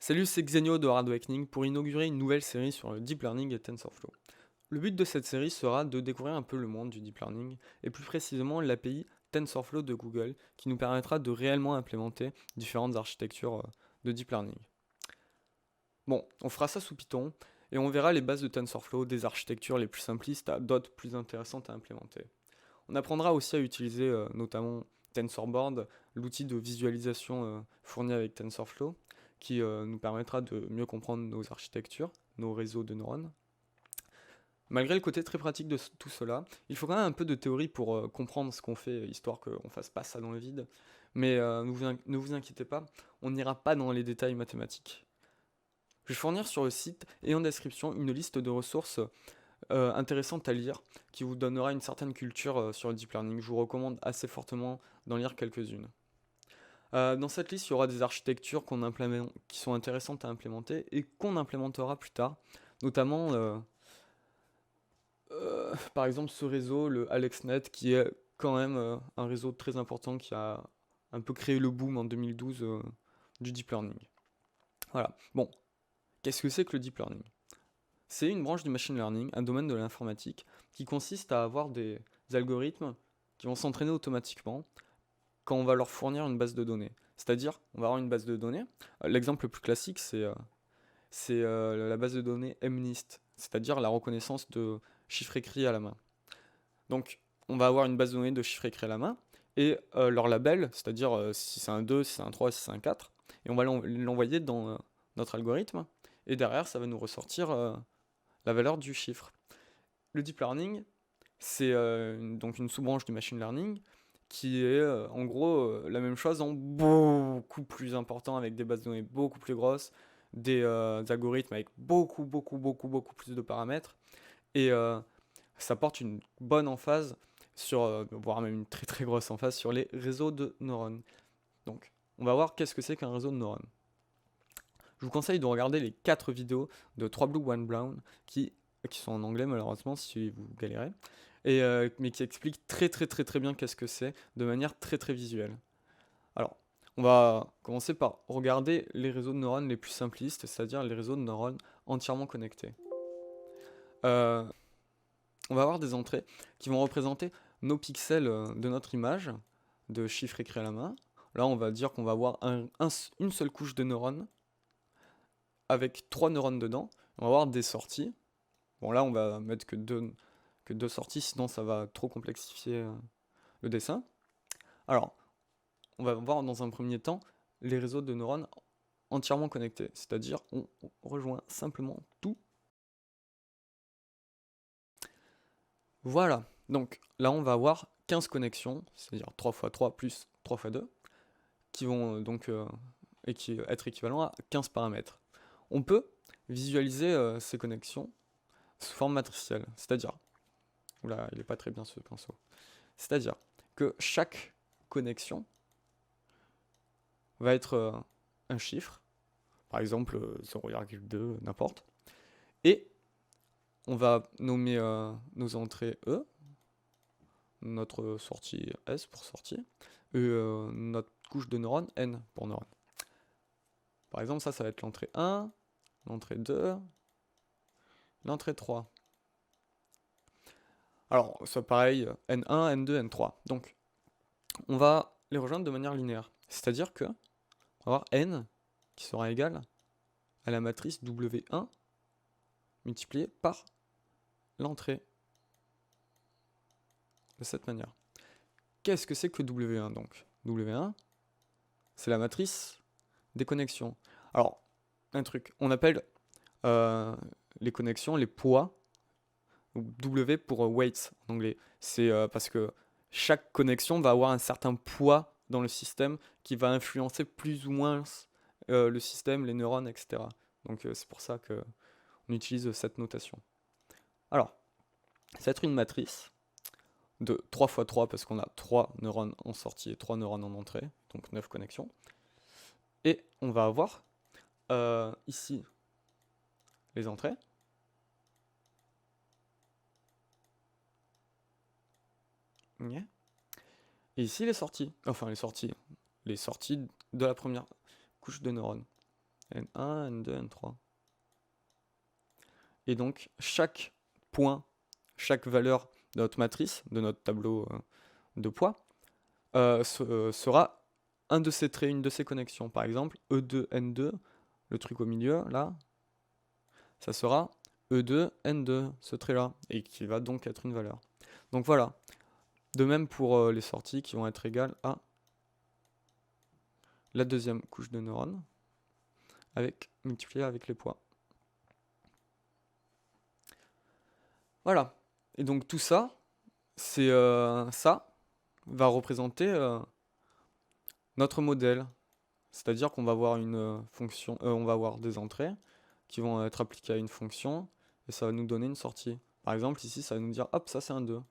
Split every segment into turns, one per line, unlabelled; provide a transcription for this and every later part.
Salut, c'est Xenio de Hard Awakening pour inaugurer une nouvelle série sur le Deep Learning et TensorFlow. Le but de cette série sera de découvrir un peu le monde du Deep Learning et plus précisément l'API TensorFlow de Google qui nous permettra de réellement implémenter différentes architectures de Deep Learning. Bon, on fera ça sous Python et on verra les bases de TensorFlow, des architectures les plus simplistes à d'autres plus intéressantes à implémenter. On apprendra aussi à utiliser notamment TensorBoard, l'outil de visualisation fourni avec TensorFlow, qui nous permettra de mieux comprendre nos architectures, nos réseaux de neurones. Malgré le côté très pratique de tout cela, il faut quand même un peu de théorie pour comprendre ce qu'on fait, histoire qu'on ne fasse pas ça dans le vide. Mais ne vous inquiétez pas, on n'ira pas dans les détails mathématiques. Je vais fournir sur le site et en description une liste de ressources intéressante à lire, qui vous donnera une certaine culture sur le deep learning. Je vous recommande assez fortement d'en lire quelques-unes. Dans cette liste, il y aura des architectures qui sont intéressantes à implémenter et qu'on implémentera plus tard, notamment par exemple ce réseau, le AlexNet, qui est quand même un réseau très important qui a un peu créé le boom en 2012 du deep learning. Voilà. Bon, qu'est-ce que c'est que le deep learning? C'est une branche du machine learning, un domaine de l'informatique, qui consiste à avoir des algorithmes qui vont s'entraîner automatiquement quand on va leur fournir une base de données. C'est-à-dire, on va avoir une base de données. L'exemple le plus classique, c'est la base de données MNIST, c'est-à-dire la reconnaissance de chiffres écrits à la main. Donc, on va avoir une base de données de chiffres écrits à la main, et leur label, c'est-à-dire si c'est un 2, si c'est un 3, si c'est un 4, et on va l'envoyer dans notre algorithme, et derrière, ça va nous ressortir la valeur du chiffre. Le deep learning, c'est donc une sous-branche du machine learning qui est en gros la même chose en beaucoup plus important avec des bases de données beaucoup plus grosses, des algorithmes avec beaucoup plus de paramètres et ça porte une bonne emphase sur, voire même une très grosse emphase sur les réseaux de neurones. Donc, on va voir qu'est-ce que c'est qu'un réseau de neurones. Je vous conseille de regarder les 4 vidéos de 3 Blue, 1 Brown qui sont en anglais malheureusement si vous galérez, mais qui expliquent très bien qu'est-ce que c'est de manière très visuelle. Alors, on va commencer par regarder les réseaux de neurones les plus simplistes, c'est-à-dire les réseaux de neurones entièrement connectés. Euh, on va avoir des entrées qui vont représenter nos pixels de notre image, de chiffres écrits à la main. Là, on va dire qu'on va avoir une seule couche de neurones avec 3 neurones dedans. On va avoir des sorties. Bon, là, on va mettre que deux sorties, sinon ça va trop complexifier le dessin. Alors, on va voir dans un premier temps les réseaux de neurones entièrement connectés, c'est-à-dire on rejoint simplement tout. Voilà, donc là on va avoir 15 connexions, c'est-à-dire 3 x 3 plus 3 x 2, qui vont être équivalents à 15 paramètres. On peut visualiser ces connexions sous forme matricielle, c'est-à-dire, oula, il n'est pas très bien ce pinceau, c'est-à-dire que chaque connexion va être un chiffre, par exemple 0,2, n'importe, et on va nommer nos entrées E, notre sortie S pour sortie, et notre couche de neurones N pour neurone. Par exemple, ça va être l'entrée 1, l'entrée 2, l'entrée 3. Alors, ça pareil, N1, N2, N3. Donc, on va les rejoindre de manière linéaire. C'est-à-dire que on va avoir N qui sera égal à la matrice W1 multiplié par l'entrée. De cette manière. Qu'est-ce que c'est que W1 donc? W1, c'est la matrice des connexions. Alors, un truc, on appelle les connexions les poids, W pour weight en anglais. C'est parce que chaque connexion va avoir un certain poids dans le système qui va influencer plus ou moins le système, les neurones, etc. Donc c'est pour ça qu'on utilise cette notation. Alors, ça va être une matrice de 3 x 3 parce qu'on a 3 neurones en sortie et 3 neurones en entrée, donc 9 connexions. Et on va avoir ici les entrées. Et ici les sorties. Enfin les sorties. Les sorties de la première couche de neurones. N1, N2, N3. Et donc, chaque point, chaque valeur de notre matrice, de notre tableau de poids, sera un de ces traits, une de ces connexions. Par exemple, E2, N2, le truc au milieu, là, ça sera E2, N2, ce trait-là, et qui va donc être une valeur. Donc voilà. De même pour les sorties qui vont être égales à la deuxième couche de neurones, multipliée avec les poids. Voilà. Et donc tout ça, ça va représenter notre modèle. C'est-à-dire qu'on va avoir une fonction, on va avoir des entrées qui vont être appliquées à une fonction, et ça va nous donner une sortie. Par exemple, ici, ça va nous dire, hop, ça c'est un 2.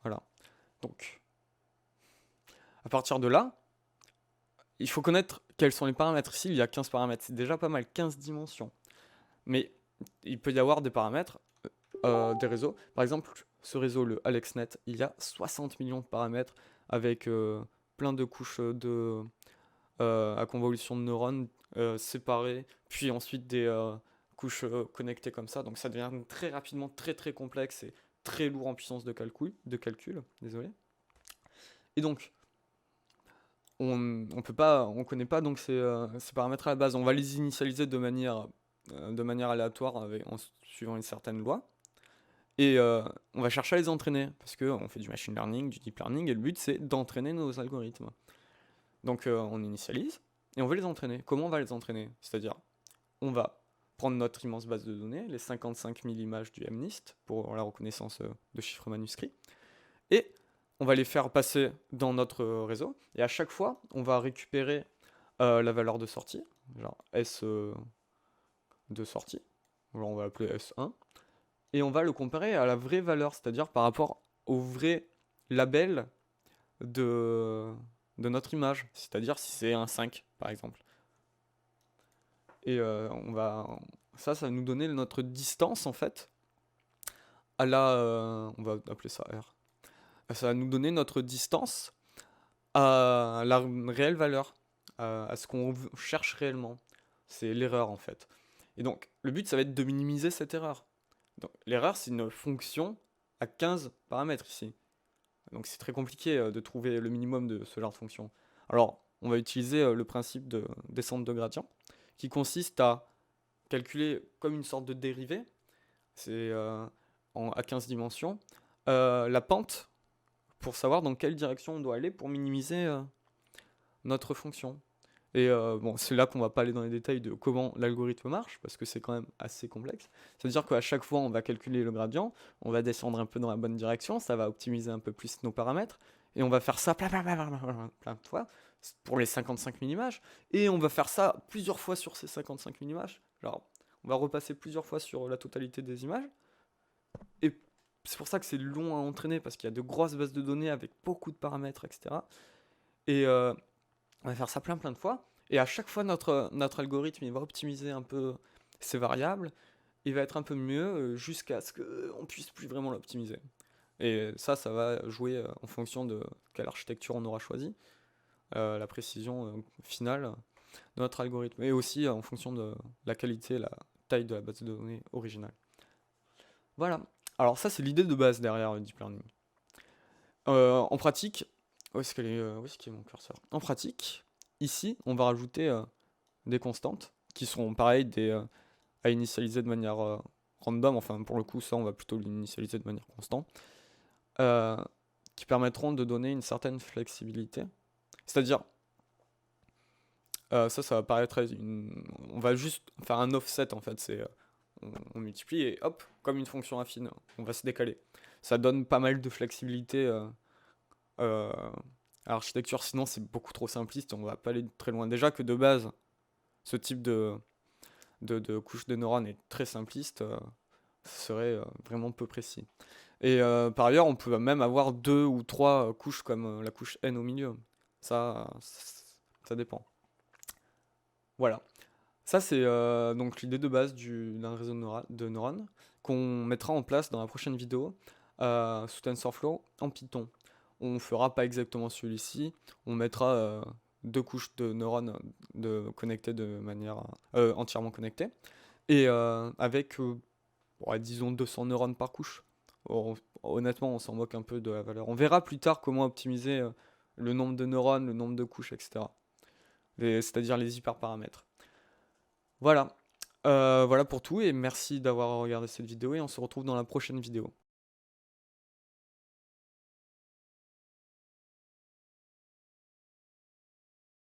Voilà. Donc, à partir de là, il faut connaître quels sont les paramètres. Ici, il y a 15 paramètres. C'est déjà pas mal, 15 dimensions. Mais il peut y avoir des paramètres, des réseaux. Par exemple, ce réseau, le AlexNet, il y a 60 millions de paramètres avec plein de couches à convolution de neurones séparées, puis ensuite des couches connectées comme ça. Donc ça devient très rapidement très complexe et très lourd en puissance de calcul, désolé. Et donc, on connaît pas donc ces paramètres à la base. On va les initialiser de manière aléatoire en suivant une certaine loi. Et on va chercher à les entraîner, parce qu'on fait du machine learning, du deep learning, et le but c'est d'entraîner nos algorithmes. Donc on initialise, et on veut les entraîner. Comment on va les entraîner? C'est-à-dire, on va prendre notre immense base de données, les 55 000 images du MNIST, pour la reconnaissance de chiffres manuscrits, et on va les faire passer dans notre réseau, et à chaque fois, on va récupérer la valeur de sortie, genre S de sortie, genre on va l'appeler S1, et on va le comparer à la vraie valeur, c'est-à-dire par rapport au vrai label de notre image, c'est-à-dire si c'est un 5 par exemple. Et ça va nous donner notre distance en fait à on va appeler ça R. Ça va nous donner notre distance à la réelle valeur, à ce qu'on cherche réellement. C'est l'erreur en fait. Et donc le but ça va être de minimiser cette erreur. L'erreur, c'est une fonction à 15 paramètres ici. Donc c'est très compliqué de trouver le minimum de ce genre de fonction. Alors, on va utiliser le principe de descente de gradient, qui consiste à calculer comme une sorte de dérivée, c'est à 15 dimensions, la pente, pour savoir dans quelle direction on doit aller pour minimiser notre fonction. Et bon, c'est là qu'on va pas aller dans les détails de comment l'algorithme marche, parce que c'est quand même assez complexe. C'est-à-dire qu'à chaque fois, on va calculer le gradient, on va descendre un peu dans la bonne direction, ça va optimiser un peu plus nos paramètres, et on va faire ça plein de fois, pour les 55 000 images, et on va faire ça plusieurs fois sur ces 55 000 images. Genre, on va repasser plusieurs fois sur la totalité des images, et c'est pour ça que c'est long à entraîner, parce qu'il y a de grosses bases de données avec beaucoup de paramètres, etc. Et on va faire ça plein de fois, et à chaque fois notre algorithme il va optimiser un peu ses variables, il va être un peu mieux jusqu'à ce qu'on puisse plus vraiment l'optimiser. Et ça va jouer en fonction de quelle architecture on aura choisi, la précision finale de notre algorithme, et aussi en fonction de la qualité, la taille de la base de données originale. Voilà. Alors ça c'est l'idée de base derrière le deep learning. En pratique, où est-ce qu'il est mon curseur? En pratique, ici, on va rajouter des constantes qui seront pareilles à initialiser de manière random. Enfin, pour le coup, ça, on va plutôt l'initialiser de manière constante, qui permettront de donner une certaine flexibilité. C'est-à-dire, ça va paraître on va juste faire un offset en fait. C'est on multiplie et hop, comme une fonction affine, on va se décaler. Ça donne pas mal de flexibilité à l'architecture, sinon c'est beaucoup trop simpliste, on va pas aller très loin. Déjà que de base, ce type de couche de neurones est très simpliste, ce serait vraiment peu précis. Et par ailleurs, on peut même avoir 2 ou 3 couches comme la couche N au milieu. Ça dépend. Voilà. Ça, c'est donc l'idée de base d'un réseau de neurones qu'on mettra en place dans la prochaine vidéo sous TensorFlow en Python. On fera pas exactement celui-ci, on mettra 2 couches de neurones connectées de manière entièrement connectée, et avec, ouais, disons 200 neurones par couche. Honnêtement, on s'en moque un peu de la valeur. On verra plus tard comment optimiser le nombre de neurones, le nombre de couches, etc. C'est-à-dire les hyperparamètres. Voilà. Voilà pour tout, et merci d'avoir regardé cette vidéo, et on se retrouve dans la prochaine vidéo.